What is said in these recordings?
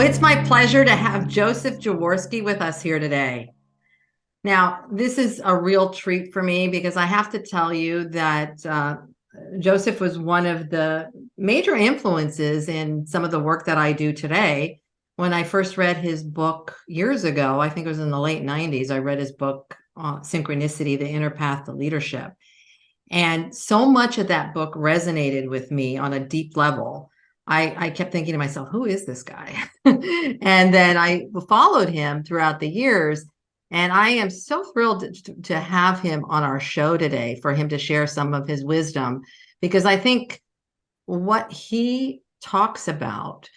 it's my pleasure to have Joseph Jaworski with us here today. Now, this is a real treat for me because I have to tell you that Joseph was one of the major influences in some of the work that I do today. When I first read his book years ago, I think it was in the late 90s, I read his book, Synchronicity, The Inner Path to Leadership. And so much of that book resonated with me on a deep level. I kept thinking to myself, who is this guy? And then I followed him throughout the years. And I am so thrilled to have him on our show today for him to share some of his wisdom, because I think what he talks about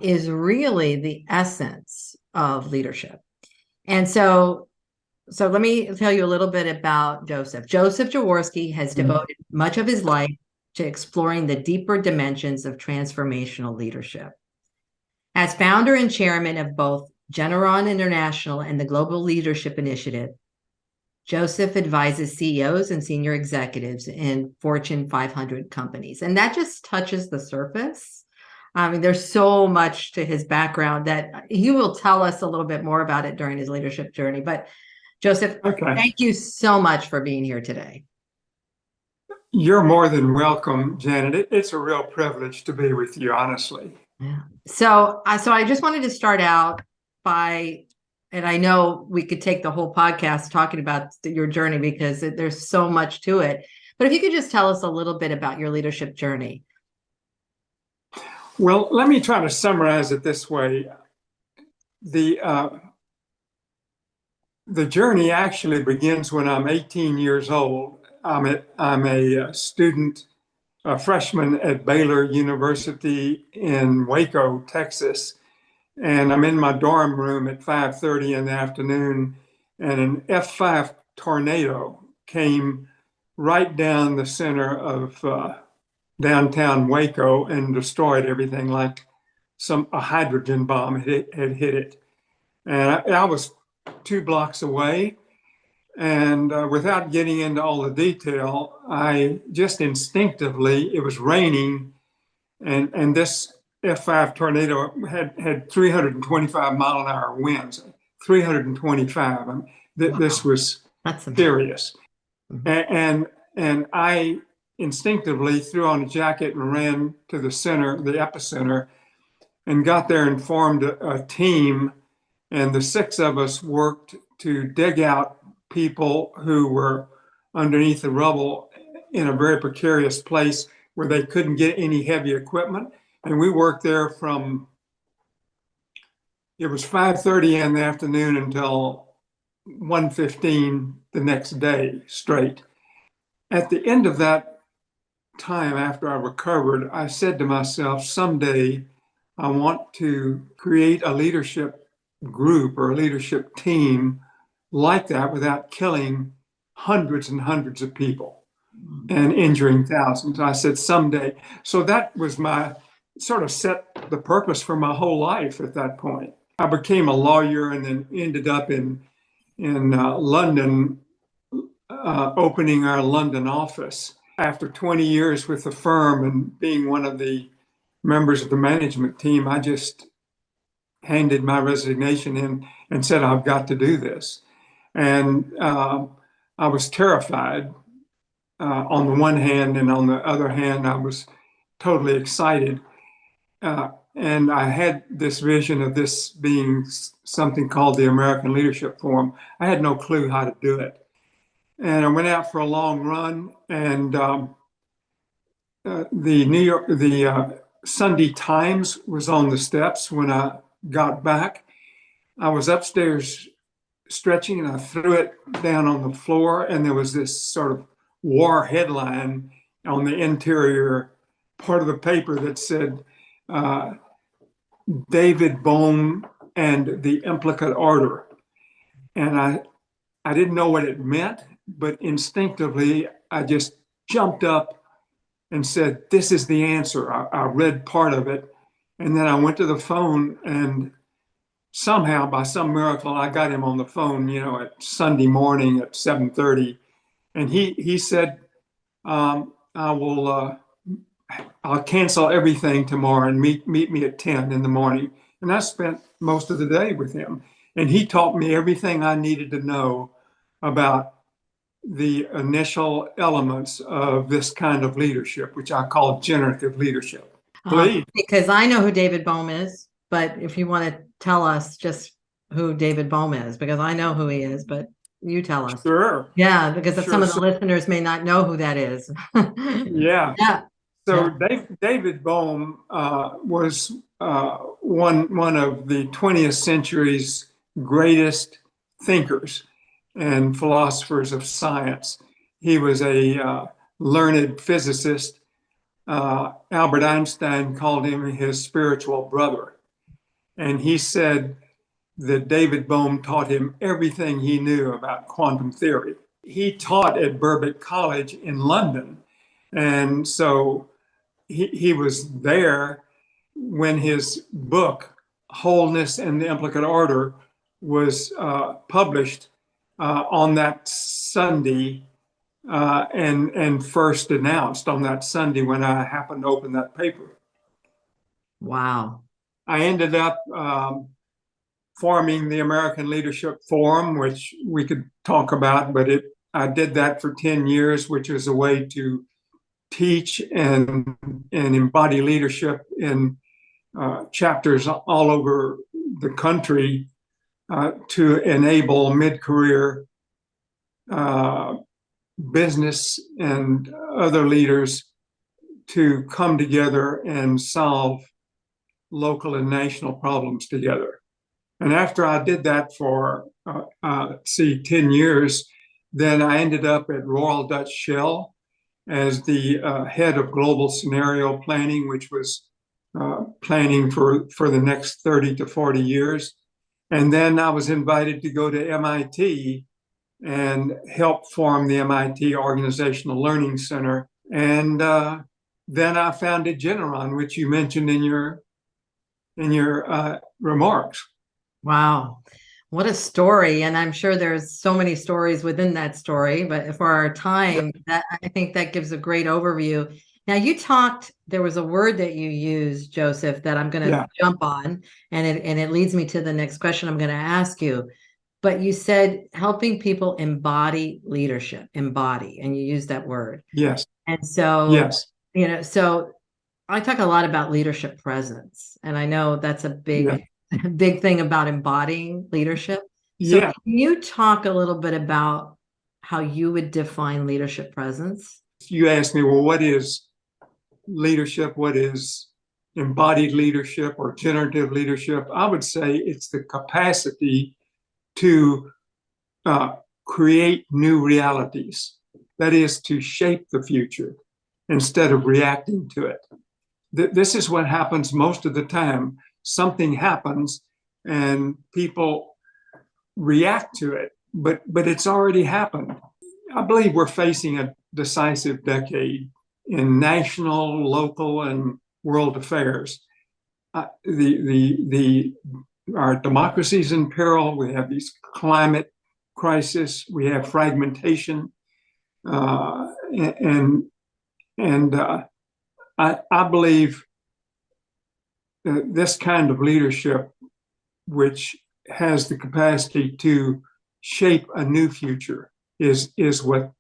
is really the essence of leadership. And so let me tell you a little bit about Joseph. Joseph Jaworski has devoted much of his life to exploring the deeper dimensions of transformational leadership. As founder and chairman of both Generon International and the Global Leadership Initiative, Joseph advises CEOs and senior executives in Fortune 500 companies. And that just touches the surface. I mean, there's so much to his background that he will tell us a little bit more about it during his leadership journey. But Joseph, thank you so much for being here today. You're more than welcome, Janet. It's a real privilege to be with you, honestly. Yeah. So I just wanted to start out by, and I know we could take the whole podcast talking about your journey because there's so much to it. But if you could just tell us a little bit about your leadership journey. Well, let me try to summarize it this way. The journey actually begins when I'm 18 years old. I'm a student, a freshman at Baylor University in Waco, Texas. And I'm in my dorm room at 5:30 in the afternoon, and an F5 tornado came right down the center of downtown Waco and destroyed everything like a hydrogen bomb had hit it. And I was 2 blocks away. And without getting into all the detail, I just instinctively, it was raining, and this F5 tornado had 325 mile an hour winds, 325. I mean, this was serious. And I instinctively threw on a jacket and ran to the center, the epicenter, and got there and formed a team. And the 6 of us worked to dig out people who were underneath the rubble in a very precarious place where they couldn't get any heavy equipment. And we worked there it was 5:30 in the afternoon until 1:15 the next day straight. At the end of that time, after I recovered, I said to myself, someday I want to create a leadership group or a leadership team like that without killing hundreds and hundreds of people and injuring thousands. I said someday. So that was my sort of set the purpose for my whole life at that point. I became a lawyer and then ended up in London, opening our London office. After 20 years with the firm and being one of the members of the management team, I just handed my resignation in and said, I've got to do this. And I was terrified on the one hand, and on the other hand, I was totally excited. And I had this vision of this being something called the American Leadership Forum. I had no clue how to do it. And I went out for a long run, and the Sunday Times was on the steps when I got back. I was upstairs stretching and I threw it down on the floor, and there was this sort of war headline on the interior part of the paper that said, David Bohm and the Implicate Order. And I didn't know what it meant, but instinctively I just jumped up and said, this is the answer. I read part of it, and then I went to the phone, and somehow by some miracle I got him on the phone, at Sunday morning at 7:30, and he said, I'll cancel everything tomorrow and meet me at 10 in the morning. And I spent most of the day with him. And he taught me everything I needed to know about the initial elements of this kind of leadership, which I call generative leadership. Please. Because I know who David Bohm is, but if you want to tell us just who David Bohm is, because I know who he is, but you tell us. Sure. Yeah, because Sure. some of the listeners may not know who that is. Yeah. Yeah. So David Bohm was one of the 20th century's greatest thinkers and philosophers of science. He was a learned physicist. Albert Einstein called him his spiritual brother. And he said that David Bohm taught him everything he knew about quantum theory. He taught at Birkbeck College in London. And so he was there when his book, Wholeness and the Implicate Order, was published on that Sunday and first announced on that Sunday when I happened to open that paper. Wow. I ended up forming the American Leadership Forum, which we could talk about, but I did that for 10 years, which was a way to teach and embody leadership in chapters all over the country to enable mid-career business and other leaders to come together and solve local and national problems together. And after I did that for, 10 years, then I ended up at Royal Dutch Shell as the head of global scenario planning, which was planning for the next 30 to 40 years. And then I was invited to go to MIT and help form the MIT Organizational Learning Center. And then I founded Generon, which you mentioned in your remarks. Wow. What a story. And I'm sure there's so many stories within that story, but for our time, that I think that gives a great overview. Now there was a word that you used, Joseph, that I'm going to jump on, and it leads me to the next question I'm going to ask you. But you said helping people embody leadership, embody, and you used that word. Yes. And so, so I talk a lot about leadership presence, and I know that's a big thing about embodying leadership. So can you talk a little bit about how you would define leadership presence? You asked me, well, what is leadership? What is embodied leadership or generative leadership? I would say it's the capacity to create new realities. That is, to shape the future instead of reacting to it. This is what happens most of the time. Something happens and people react to it, but it's already happened. I believe we're facing a decisive decade in national, local, and world affairs. Our democracy's in peril. We have these climate crisis. We have fragmentation, I believe this kind of leadership, which has the capacity to shape a new future, is what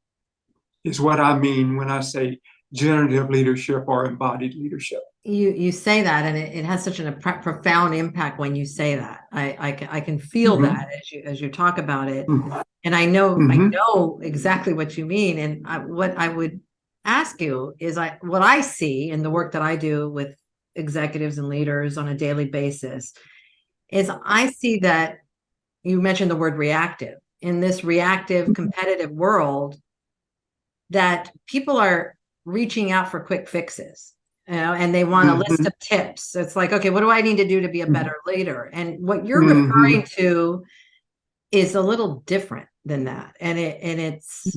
I mean when I say generative leadership or embodied leadership. You say that, and it has such a profound impact when you say that. I can feel that as you talk about it, and I know exactly what you mean. And what I would ask you is, what I see in the work that I do with executives and leaders on a daily basis is I see that you mentioned the word reactive. In this reactive, competitive world, that people are reaching out for quick fixes, and they want a list of tips. So it's like, okay, what do I need to do to be a better leader? And what you're referring to is a little different than that. And it's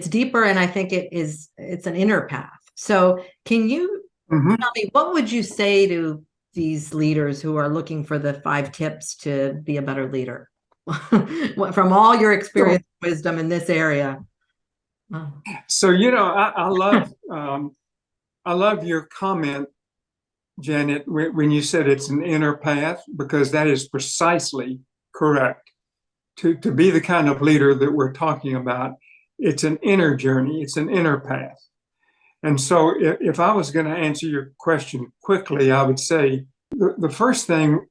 deeper, and I think it's an inner path. So can you tell me, what would you say to these leaders who are looking for the 5 tips to be a better leader? From all your experience, wisdom in this area. So, I love your comment Janet, when you said it's an inner path, because that is precisely correct. To be the kind of leader that we're talking about, it's an inner journey, it's an inner path. And so if I was going to answer your question quickly, I would say the first thing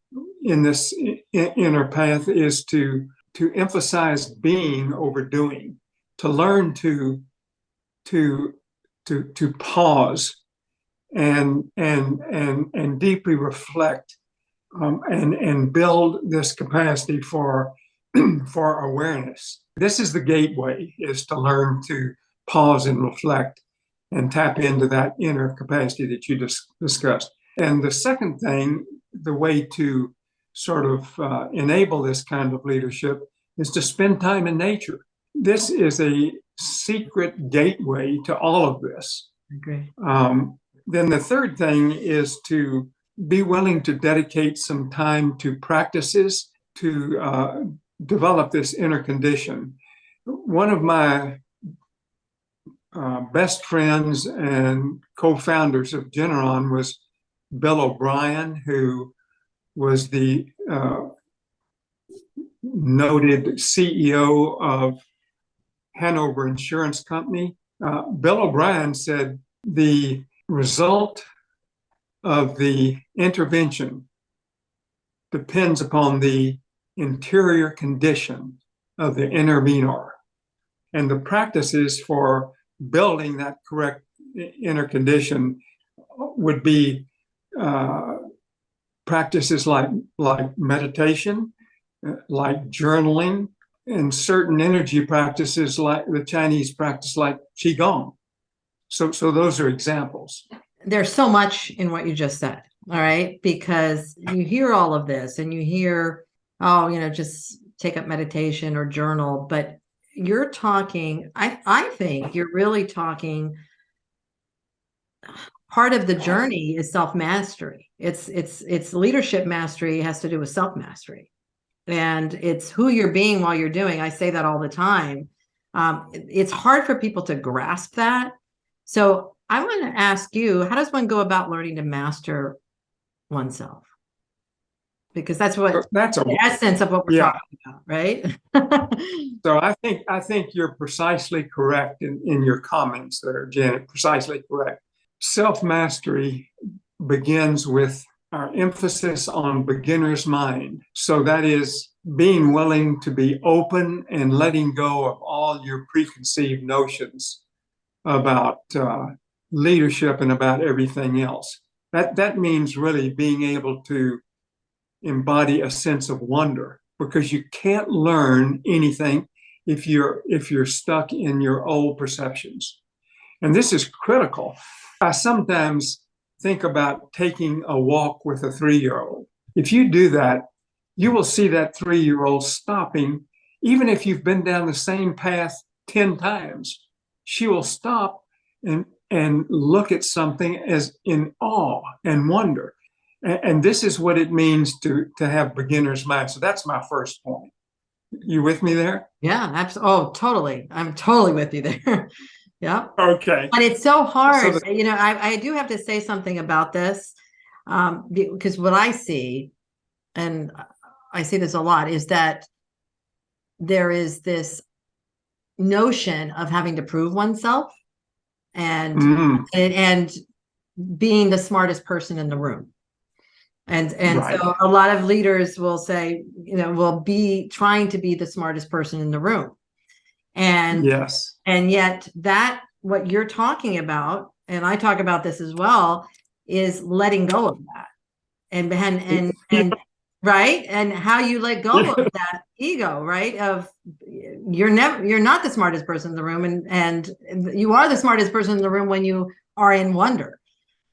in this inner path is to emphasize being over doing, to learn to pause and deeply reflect, and build this capacity for for awareness. This is the gateway, is to learn to pause and reflect and tap into that inner capacity that you discussed. And the second thing, the way to sort of enable this kind of leadership, is to spend time in nature. This is a secret gateway to all of this. Okay. Then the third thing is to be willing to dedicate some time to practices to develop this inner condition. One of my best friends and co-founders of Generon was Bill O'Brien, who was the noted CEO of Hanover Insurance Company. Bill O'Brien said the result of the intervention depends upon the interior condition of the intervenor. And the practices for building that correct inner condition would be practices like meditation, like journaling, and certain energy practices like the Chinese practice like Qigong. So those are examples. There's so much in what you just said, all right? Because you hear all of this and you hear, oh, just take up meditation or journal, but you're talking, I think you're really talking, part of the journey is self-mastery. It's leadership mastery has to do with self-mastery. And it's who you're being while you're doing. I say that all the time. It's hard for people to grasp that. So I want to ask you, how does one go about learning to master oneself? Because that's the essence of what we're talking about, right? So I think you're precisely correct in your comments there, Janet, precisely correct. Self-mastery begins with our emphasis on beginner's mind. So that is being willing to be open and letting go of all your preconceived notions about leadership and about everything else. That means really being able to embody a sense of wonder, because you can't learn anything if you're stuck in your old perceptions. And this is critical. I sometimes think about taking a walk with a 3-year-old. If you do that, you will see that 3-year-old stopping, even if you've been down the same path 10 times. She will stop and look at something as in awe and wonder. And this is what it means to have beginner's mind. So that's my first point. You with me there? Yeah, absolutely. Oh, totally. I'm totally with you there. Yeah. Okay. But it's so hard. So I do have to say something about this, because what I see, and I see this a lot, is that there is this notion of having to prove oneself and being the smartest person in the room. And right. So a lot of leaders will say, will be trying to be the smartest person in the room. And yes. And yet that what you're talking about, and I talk about this as well, is letting go of that. And right. And how you let go of that ego, right? Of you're not the smartest person in the room. And you are the smartest person in the room when you are in wonder,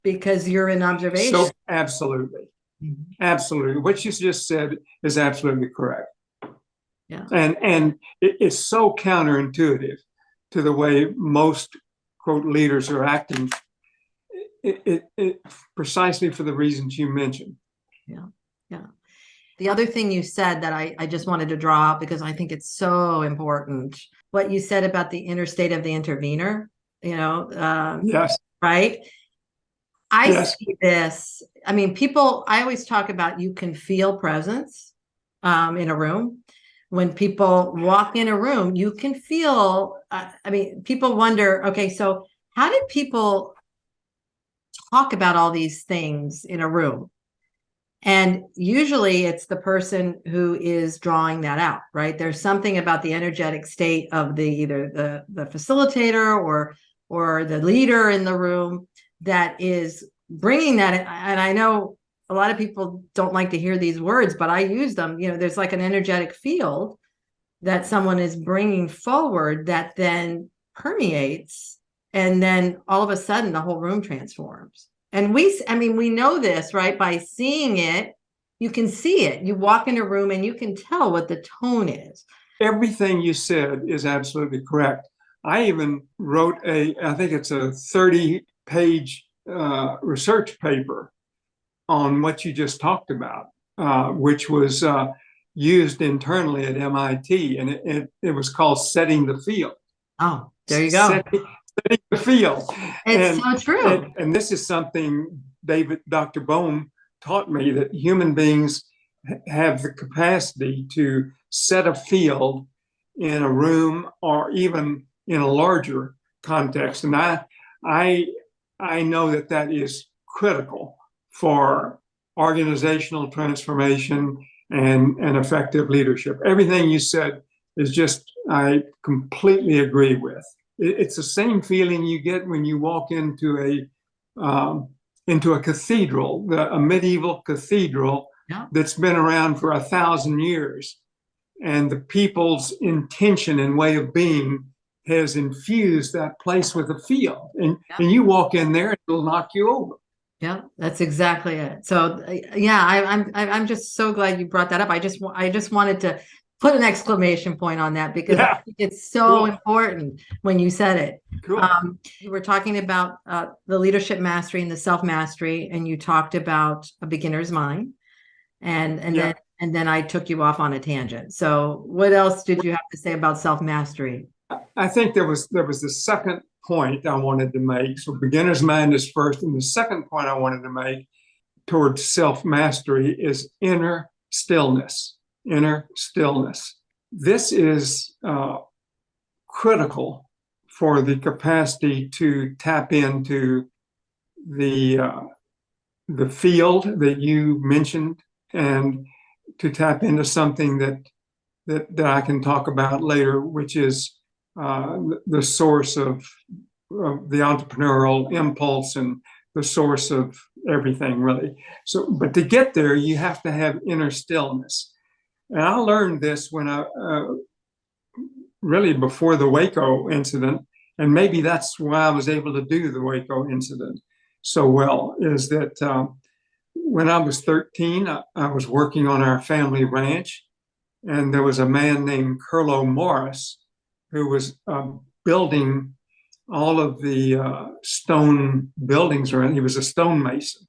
because you're in observation. So absolutely. Absolutely. What you just said is absolutely correct. Yeah. And it's so counterintuitive to the way most, quote, leaders are acting, it precisely for the reasons you mentioned. Yeah. Yeah. The other thing you said that I just wanted to draw out, because I think it's so important, what you said about the inner state of the intervener, yes. Right? I see this I mean, people, I always talk about you can feel presence in a room. When people walk in a room, you can feel, I mean, people wonder, okay, so how did people talk about all these things in a room? And usually it's the person who is drawing that out, right? There's something about the energetic state of either the facilitator or the leader in the room that is bringing that. And I know a lot of people don't like to hear these words, but I use them. You know, there's like an energetic field that someone is bringing forward that then permeates, and then all of a sudden the whole room transforms. And we know this, right? By seeing it, you can see it. You walk in a room and you can tell what the tone is. Everything you said is absolutely correct. I even wrote I think it's a 30-page research paper on what you just talked about, which was used internally at MIT, and it was called Setting the Field. Oh, there you go. Setting the field. It's so true. And this is something Dr. Bohm taught me, that human beings have the capacity to set a field in a room or even in a larger context. And I know that is critical for organizational transformation and effective leadership. Everything you said is just, I completely agree with. It's the same feeling you get when you walk into a cathedral, a medieval cathedral that's been around for 1,000 years, and the people's intention and way of being has infused that place with a feel. And you walk in there, it'll knock you over. Yeah, that's exactly it. So yeah, I'm just so glad you brought that up. I just wanted to put an exclamation point on that, because I think it's so important when you said it. Cool. We're talking about the leadership mastery and the self-mastery, and you talked about a beginner's mind, and then I took you off on a tangent. So what else did you have to say about self-mastery? I think there was the second point I wanted to make. So beginner's mind is first, and the second point I wanted to make towards self-mastery is inner stillness. Inner stillness. This is critical for the capacity to tap into the field that you mentioned, and to tap into something that I can talk about later, which is the source of the entrepreneurial impulse and the source of everything, really. So, but to get there, you have to have inner stillness. And I learned this when really before the Waco incident, and maybe that's why I was able to do the Waco incident so well, is that when I was 13, I was working on our family ranch, and there was a man named Curlo Morris who was building all of the stone buildings around. He was a stonemason.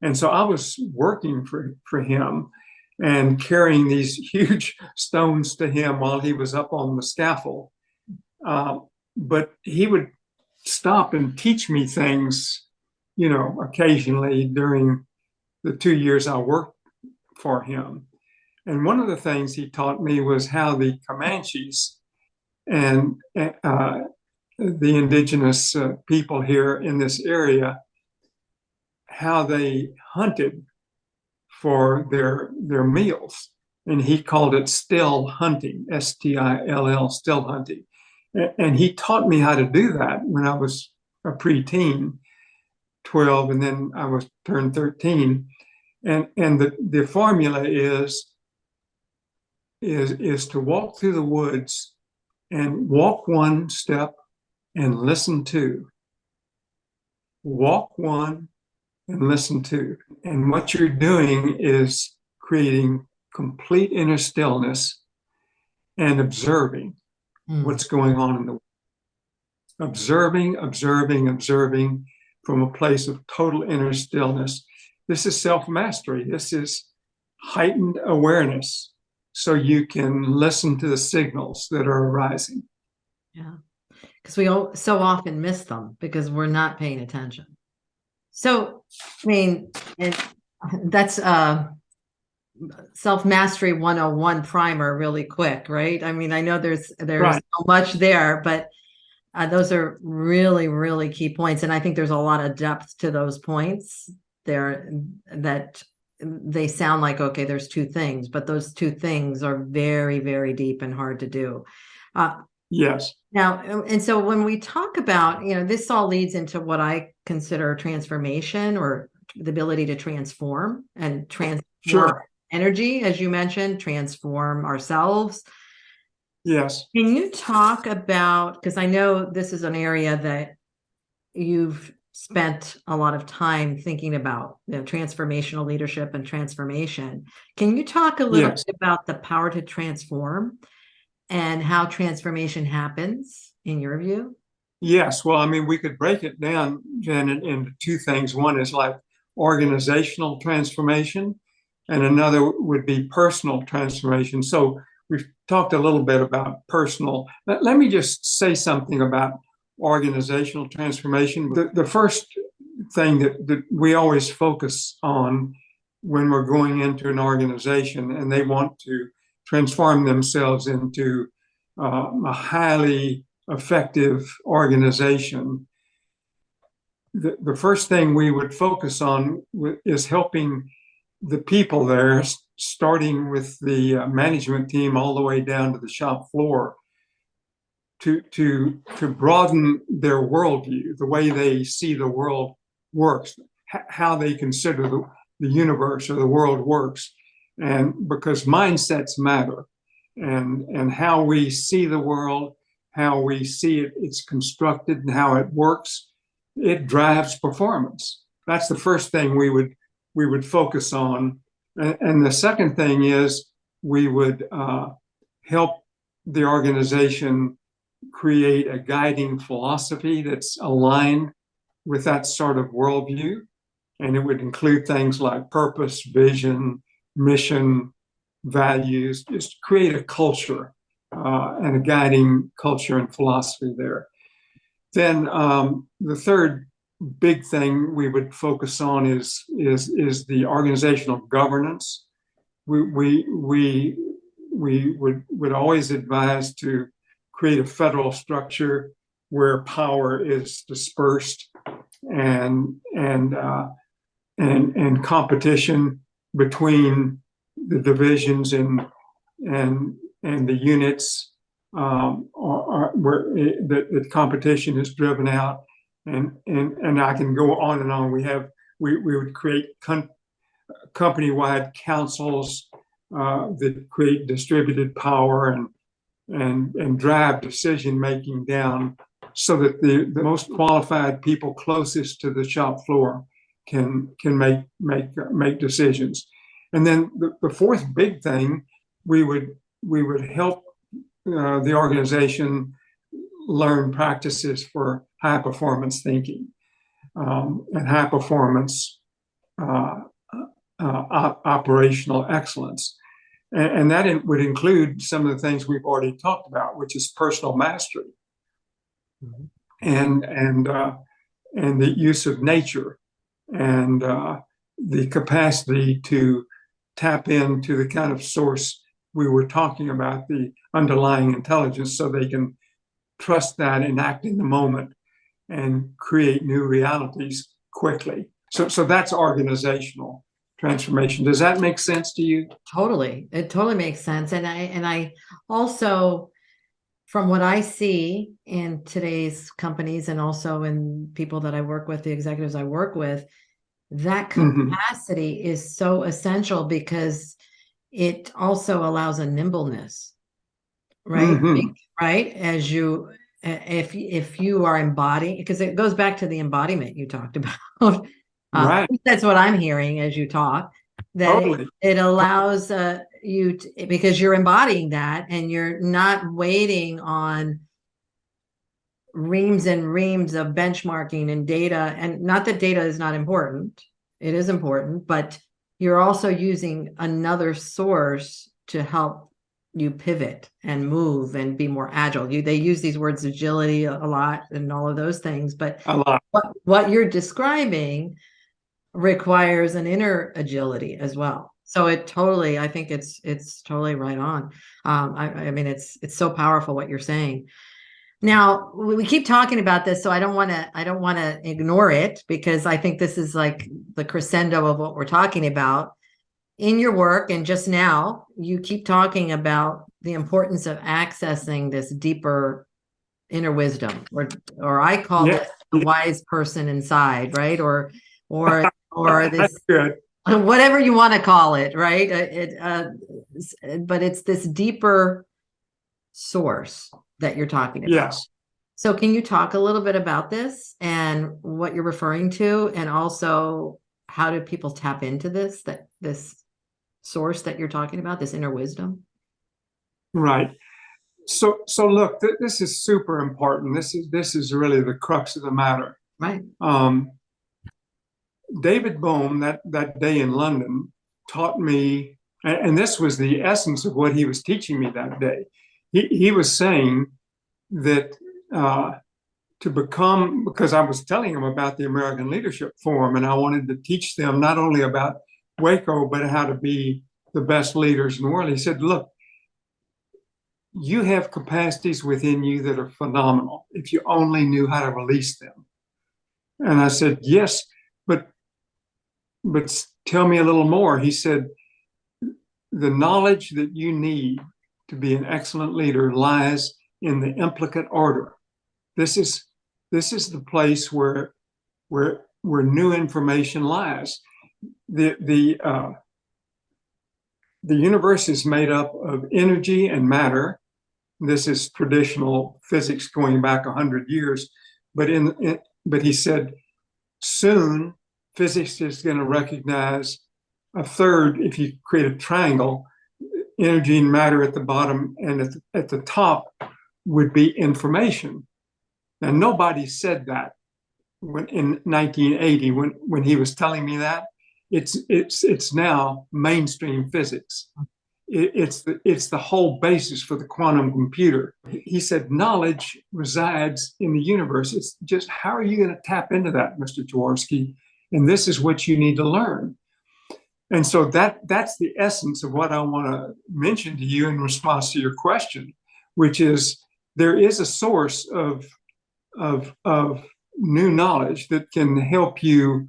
And so I was working for him and carrying these huge stones to him while he was up on the scaffold. But he would stop and teach me things, occasionally during the 2 years I worked for him. And one of the things he taught me was how the Comanches and the indigenous people here in this area, how they hunted for their meals. And he called it still hunting, STILL, still hunting. And he taught me how to do that when I was a preteen, 12, and then I was turned 13. And the formula is to walk through the woods and walk one step and listen two. Walk one and listen to. And what you're doing is creating complete inner stillness and observing what's going on in the world. Observing from a place of total inner stillness. This is self-mastery. This is heightened awareness, so you can listen to the signals that are arising. Yeah, because we so often miss them because we're not paying attention. So, I mean, And that's self-mastery 101 primer really quick, right? I mean, I know there's Right. so much there, but those are really, really key points. And I think there's a lot of depth to those points there that they sound like, okay, there's two things, but those two things are very, very deep and hard to do. Yes. Now, and so when we talk about, this all leads into what I consider transformation, or the ability to transform and transform Sure. energy, as you mentioned, transform ourselves. Yes. Can you talk about, because I know this is an area that you've spent a lot of time thinking about, transformational leadership and transformation. Can you talk a little Yes. bit about the power to transform and how transformation happens in your view? Yes. Well, I mean, we could break it down, Janet, into two things. One is like organizational transformation, and another would be personal transformation. So we've talked a little bit about personal. Let me just say something about organizational transformation. The first thing that we always focus on when we're going into an organization and they want to transform themselves into a highly effective organization, the first thing we would focus on is helping the people there, starting with the management team all the way down to the shop floor, to broaden their worldview, the way they see the world works, how they consider the universe or the world works, and because mindsets matter, and how we see the world, how we see it's constructed, and how it works, it drives performance. That's the first thing we would focus on, and the second thing is we would help the organization create a guiding philosophy that's aligned with that sort of worldview. And it would include things like purpose, vision, mission, values, just create a culture and a guiding culture and philosophy there. Then the third big thing we would focus on is the organizational governance. We would always advise to create a federal structure where power is dispersed, and and competition between the divisions and the units, where the competition is driven out, and I can go on and on. We would create company-wide councils that create distributed power and drive decision making down, so that the most qualified people closest to the shop floor can make decisions. And then the fourth big thing, we would help the organization learn practices for high performance thinking, and high performance operational excellence. And that would include some of the things we've already talked about, which is personal mastery, mm-hmm. and the use of nature, and the capacity to tap into the kind of source we were talking about, the underlying intelligence, so they can trust that and act in the moment and create new realities quickly. So that's organizational transformation. Does that make sense to you? Totally. It totally makes sense. And I also, from what I see in today's companies and also in people that I work with, the executives I work with, that capacity mm-hmm. is so essential, because it also allows a nimbleness, right? Mm-hmm. Right? As you, if you are embodying, because it goes back to the embodiment you talked about. Right. That's what I'm hearing as you talk, that totally. it allows you to, because you're embodying that, and you're not waiting on reams and reams of benchmarking and data. And not that data is not important, it is important, but you're also using another source to help you pivot and move and be more agile. They use these words agility a lot and all of those things, but a lot. What you're describing requires an inner agility as well. So it totally, I think it's totally right on. I mean, it's so powerful what you're saying. Now we keep talking about this, so I don't want to ignore it, because I think this is like the crescendo of what we're talking about in your work. And just now you keep talking about the importance of accessing this deeper inner wisdom, or I call Yeah, this the wise person inside, right? Or that's this, good. whatever you want to call it, right? But it's this deeper source that you're talking about. Yes. So can you talk a little bit about this and what you're referring to, and also how do people tap into this source that you're talking about, this inner wisdom? Right. So look, this is super important. This is really the crux of the matter. Right. David Bohm, that day in London, taught me, and this was the essence of what he was teaching me that day. He was saying that to become, because I was telling him about the American Leadership Forum, and I wanted to teach them not only about Waco, but how to be the best leaders in the world. He said, look, you have capacities within you that are phenomenal if you only knew how to release them. And I said, yes, but tell me a little more. He said, the knowledge that you need to be an excellent leader lies in the implicate order. This is the place where new information lies. The universe is made up of energy and matter. This is traditional physics going back 100 years, but he said soon physics is going to recognize a third. If you create a triangle, energy and matter at the bottom, and at the top would be information. Now, nobody said that in 1980 when he was telling me that. It's now mainstream physics. It's the whole basis for the quantum computer. He said knowledge resides in the universe. It's just, how are you going to tap into that, Mr. Jaworski? And this is what you need to learn. And so that's the essence of what I want to mention to you in response to your question, which is there is a source of new knowledge that can help you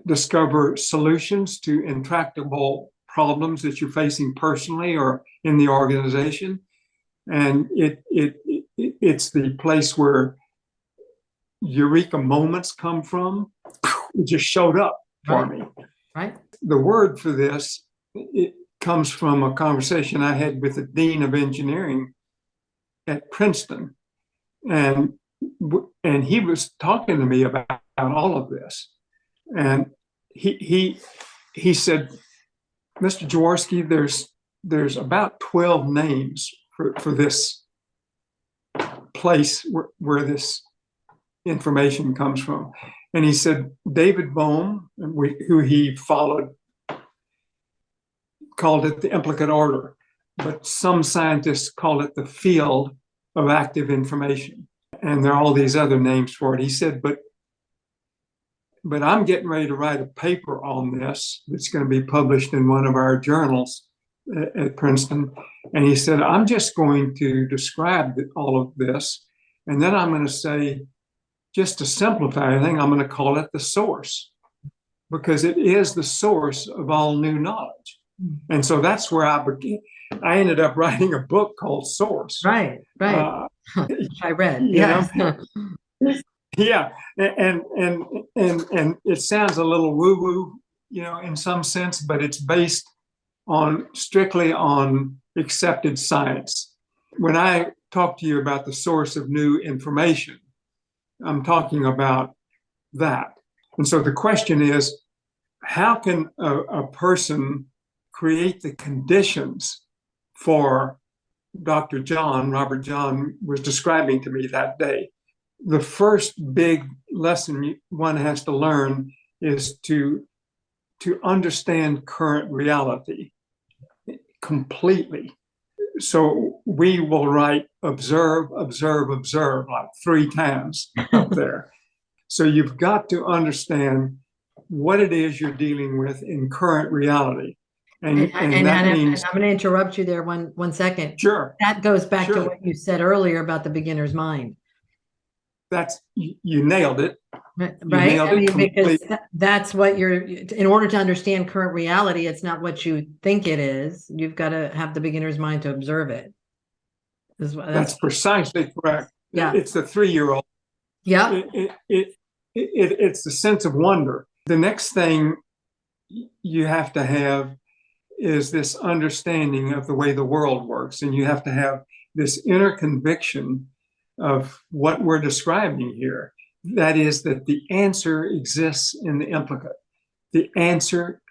discover solutions to intractable problems that you're facing personally or in the organization. And it's the place where eureka moments come from. It just showed up for me. Right. The word for this, it comes from a conversation I had with the dean of engineering at Princeton, and he was talking to me about all of this, and he said, Mr. Jaworski, there's about 12 names for this place where this information comes from. And he said David Bohm, who he followed, called it the implicate order, but some scientists call it the field of active information. And there are all these other names for it. He said, but I'm getting ready to write a paper on this that's going to be published in one of our journals at Princeton. And he said, I'm just going to describe all of this. And then I'm going to say, just to simplify everything, I'm going to call it the source, because it is the source of all new knowledge. And so that's where I began. I ended up writing a book called Source. Right. Which I read. Yes. Yeah. And it sounds a little woo-woo, in some sense, but it's based strictly on accepted science. When I talk to you about the source of new information, I'm talking about that. And so the question is, how can a person create the conditions for Robert John was describing to me that day? The first big lesson one has to learn is to understand current reality completely. So we will write observe, observe, observe like 3 times up there. So you've got to understand what it is you're dealing with in current reality. And that means, I'm going to interrupt you there one second. sure, That goes back to sure, what you said earlier about the beginner's mind. that's, you nailed it. You Right? nailed I it mean, because completely. that's what in order to understand current reality, it's not what you think it is. You've got to have the beginner's mind to observe it. That's precisely correct. Yeah. It's the 3-year-old. Yeah. It's the sense of wonder. The next thing you have to have is this understanding of the way the world works. And you have to have this inner conviction of what we're describing here. That is, that the answer exists in the implicate. The answer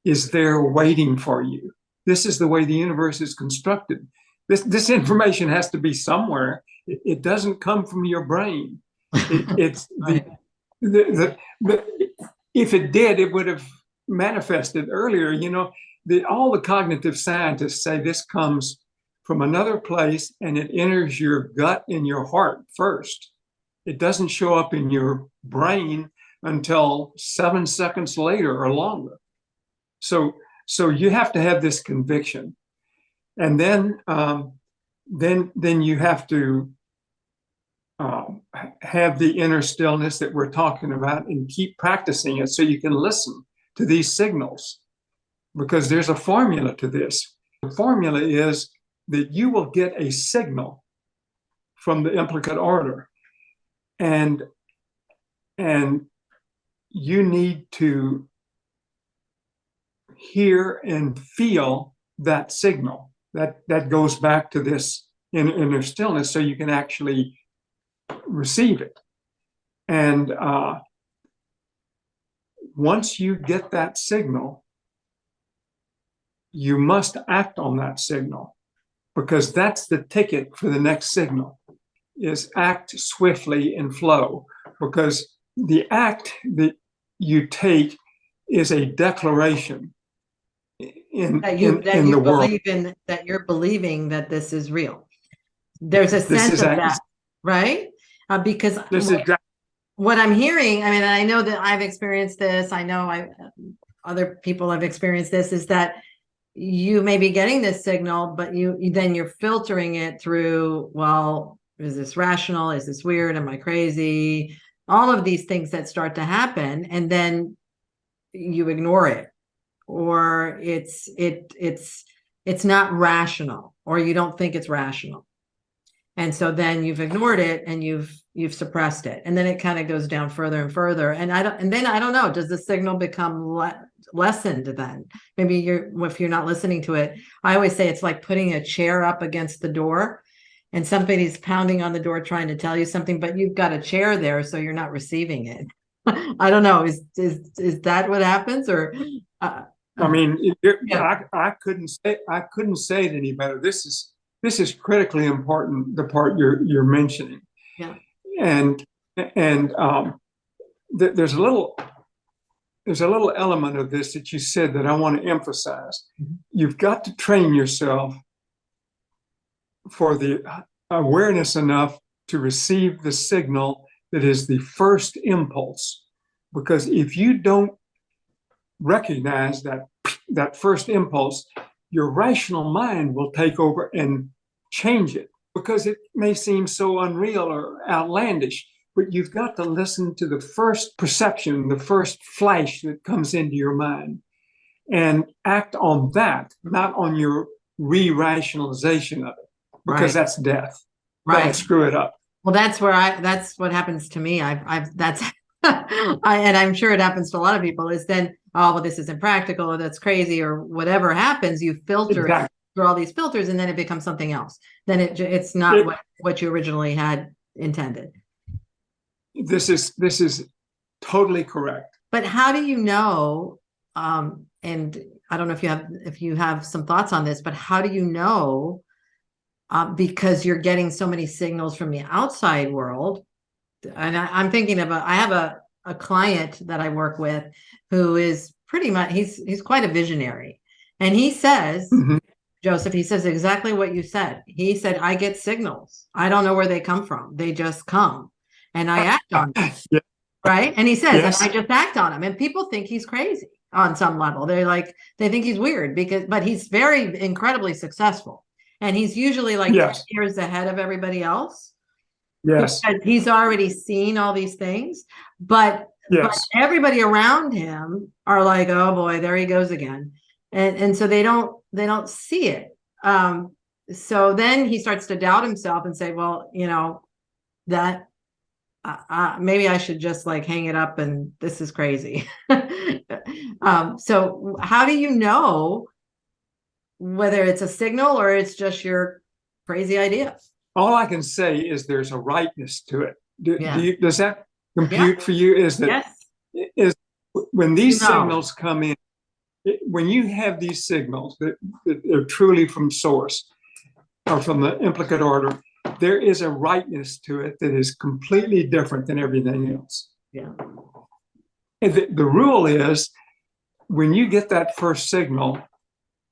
is there waiting for you. This is the way the universe is constructed. This information has to be somewhere. It doesn't come from your brain. It's Right. if it did, it would have manifested earlier. All the cognitive scientists say this comes from another place and it enters your gut and your heart first. It doesn't show up in your brain until 7 seconds later or longer. So you have to have this conviction, and then you have to have the inner stillness that we're talking about and keep practicing it so you can listen to these signals, because there's a formula to this. The formula is that you will get a signal from the implicate order, and you need to hear and feel that signal. That goes back to this inner stillness, so you can actually receive it. And once you get that signal, you must act on that signal, because that's the ticket for the next signal, is act swiftly and flow. Because the act that you take is a declaration in the world. That you're believing that this is real. There's a This sense is of that, right? Because what I'm hearing, I mean, I know that I've experienced this. I know other people have experienced this, is that you may be getting this signal, but then you're filtering it through, well, is this rational? Is this weird? Am I crazy? All of these things that start to happen, and then you ignore it, or it's not rational, or you don't think it's rational. And so then you've ignored it and you've suppressed it. And then it kind of goes down further and further. And I don't know, does the signal become lessened then? Maybe if you're not listening to it. I always say it's like putting a chair up against the door and somebody's pounding on the door trying to tell you something, but you've got a chair there, so you're not receiving it. I don't know. Is that what happens? Or I mean, yeah. I couldn't say it any better. This is critically important, the part you're mentioning. Yeah. And there's a little element of this that you said that I want to emphasize. Mm-hmm. You've got to train yourself for the awareness enough to receive the signal that is the first impulse. Because if you don't recognize that first impulse, your rational mind will take over and change it, because it may seem so unreal or outlandish. But you've got to listen to the first perception, the first flash that comes into your mind, and act on that, not on your re-rationalization of it, because that's death. Right. That'll screw it up. Well, that's what happens to me. And I'm sure it happens to a lot of people, is then, oh, well, this isn't practical, or that's crazy, or whatever happens, you filter it through all these filters, and then it becomes something else. Then it's not what you originally had intended. This is totally correct. But how do you know, and I don't know if you have some thoughts on this, but how do you know, because you're getting so many signals from the outside world? And I'm thinking of I have a client that I work with who is pretty much, he's quite a visionary. And he says, mm-hmm. Joseph, he says exactly what you said. He said, I get signals. I don't know where they come from. They just come. And I act on them. Yeah. right? And he says, and Yes. I just act on him. And people think he's crazy on some level. They think he's weird but he's very incredibly successful. And he's usually like 10 Yes. years ahead of everybody else Yes. because he's already seen all these things. But Yes. everybody around him are like, oh boy, there he goes again. And so they don't see it. So then he starts to doubt himself and say, well, that maybe I should just like hang it up and this is crazy. So how do you know whether it's a signal or it's just your crazy idea? All I can say is there's a rightness to it. Yeah. Does that compute for you? Is when these signals come in, when you have these signals that are truly from source or from the implicate order, there is a rightness to it that is completely different than everything else. Yeah. And the rule is when you get that first signal,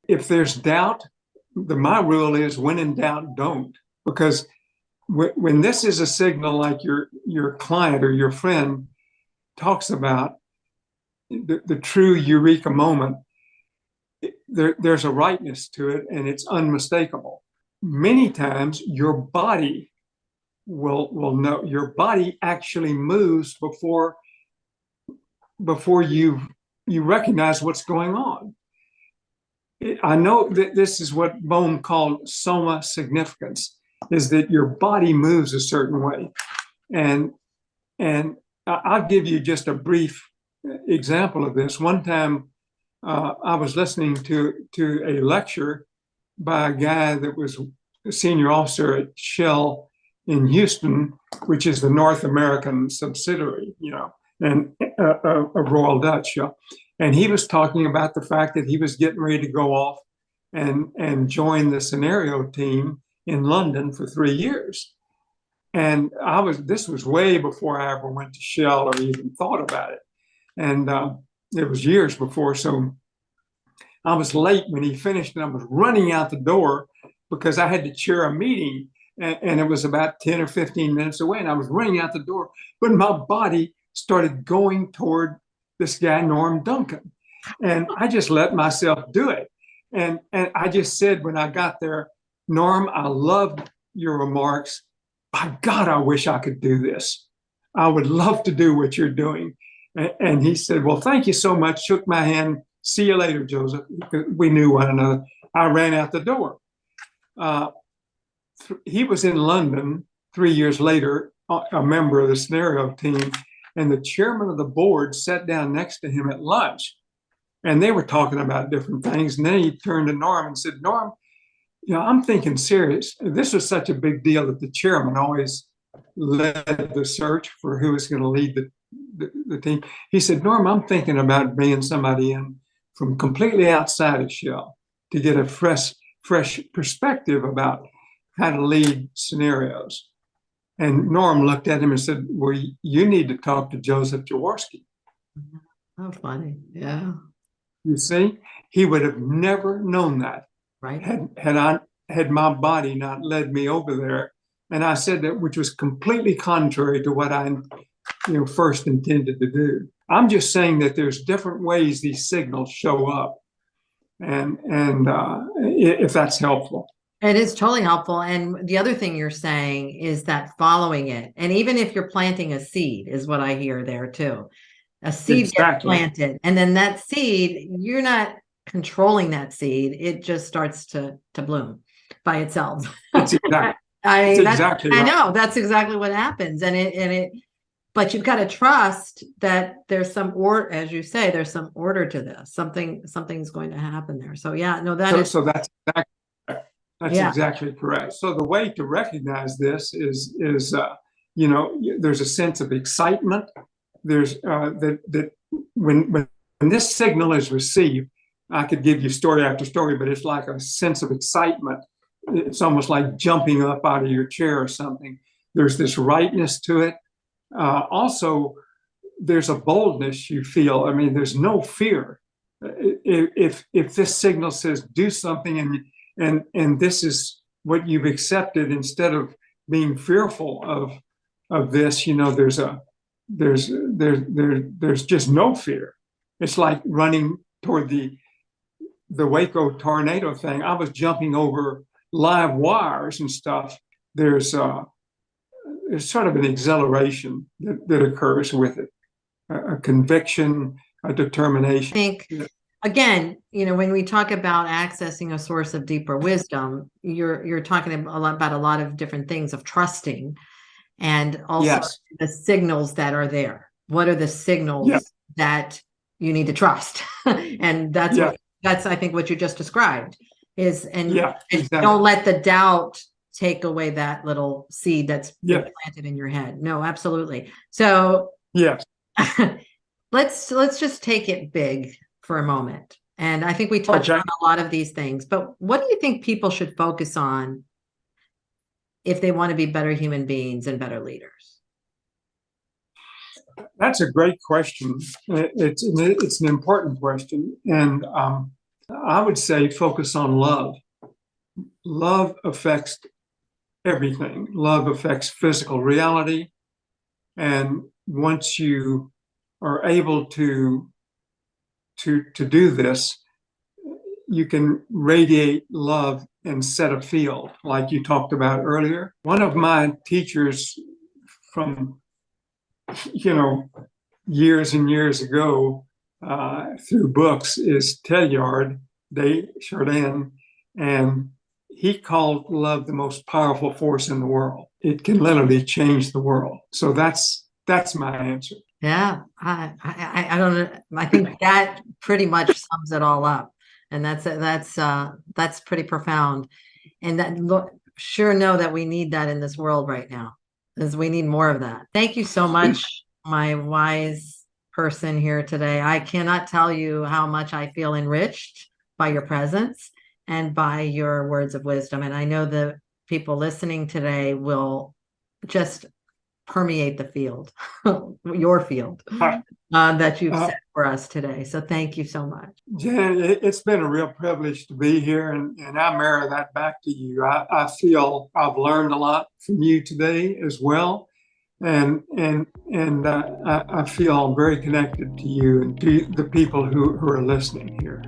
if there's doubt, my rule is when in doubt, don't. Because when this is a signal like your client or your friend talks about the true eureka moment, there's a rightness to it and it's unmistakable. Many times your body will know. Your body actually moves before you recognize what's going on. I know that this is what Bohm called soma significance, is that your body moves a certain way. And I'll give you just a brief example of this. One time I was listening to a lecture by a guy that was a senior officer at Shell in Houston, which is the North American subsidiary, and a Royal Dutch Shell. And he was talking about the fact that he was getting ready to go off and join the scenario team in London for 3 years. And this was way before I ever went to Shell or even thought about it. And it was years before. So I was late when he finished and I was running out the door because I had to chair a meeting and it was about 10 or 15 minutes away. And I was running out the door, but my body started going toward this guy, Norm Duncan. And I just let myself do it. And I just said when I got there, Norm, I loved your remarks. By God, I wish I could do this. I would love to do what you're doing. And he said, well, thank you so much. Shook my hand. See you later, Joseph. We knew one another. I ran out the door. He was in London 3 years later, a member of the scenario team, and the chairman of the board sat down next to him at lunch. And they were talking about different things. And then he turned to Norm and said, Norm, I'm thinking serious. This was such a big deal that the chairman always led the search for who was going to lead the team. He said, Norm, I'm thinking about bringing somebody in from completely outside of Shell to get a fresh perspective about how to lead scenarios. And Norm looked at him and said, well, you need to talk to Joseph Jaworski. How funny. Yeah. You see, he would have never known that. Right. Had my body not led me over there. And I said that, which was completely contrary to what I first intended to do. I'm just saying that there's different ways these signals show up. And if that's helpful. It is totally helpful. And the other thing you're saying is that following it, and even if you're planting a seed, is what I hear there too. A seed gets planted, and then that seed, you're not controlling that seed. It just starts to bloom by itself. That's exactly. I know that's exactly what happens, but you've got to trust that there's some order, as you say, there's some order to this. Something's going to happen there. So yeah, no, so that's exactly. That's exactly correct. So the way to recognize this is there's a sense of excitement. There's that when this signal is received, I could give you story after story, but it's like a sense of excitement. It's almost like jumping up out of your chair or something. There's this rightness to it. Also, there's a boldness you feel. I mean, there's no fear. If this signal says do something and this is what you've accepted, instead of being fearful of this, there's a there's just no fear. It's like running toward the Waco tornado thing. I was jumping over live wires and stuff. There's sort of an exhilaration that occurs with it, a conviction, a determination. I think, again, when we talk about accessing a source of deeper wisdom, you're talking about a lot of different things of trusting, and also Yes. the signals that are there. What are the signals that you need to trust? And that's I think what you just described is, and exactly. don't let the doubt take away that little seed that's been planted in your head. No, absolutely. So yes. let's just take it big for a moment. And I think we touched on a lot of these things, but what do you think people should focus on if they want to be better human beings and better leaders? That's a great question. It's an important question. And I would say focus on love. Love affects everything. Love affects physical reality. And once you are able to do this, you can radiate love and set a field like you talked about earlier. One of my teachers from, years and years ago, through books is Teilhard de Chardin, and he called love the most powerful force in the world. It can literally change the world. So that's my answer. Yeah, I don't know. I think that pretty much sums it all up, and that's pretty profound. And that sure know that we need that in this world right now, is we need more of that. Thank you so much, my wise person here today. I cannot tell you how much I feel enriched by your presence and by your words of wisdom. And I know the people listening today will just permeate the field, your field, that you've set for us today. So thank you so much. Jan, it's been a real privilege to be here, and I mirror that back to you. I feel I've learned a lot from you today as well. And I feel very connected to you and to the people who are listening here.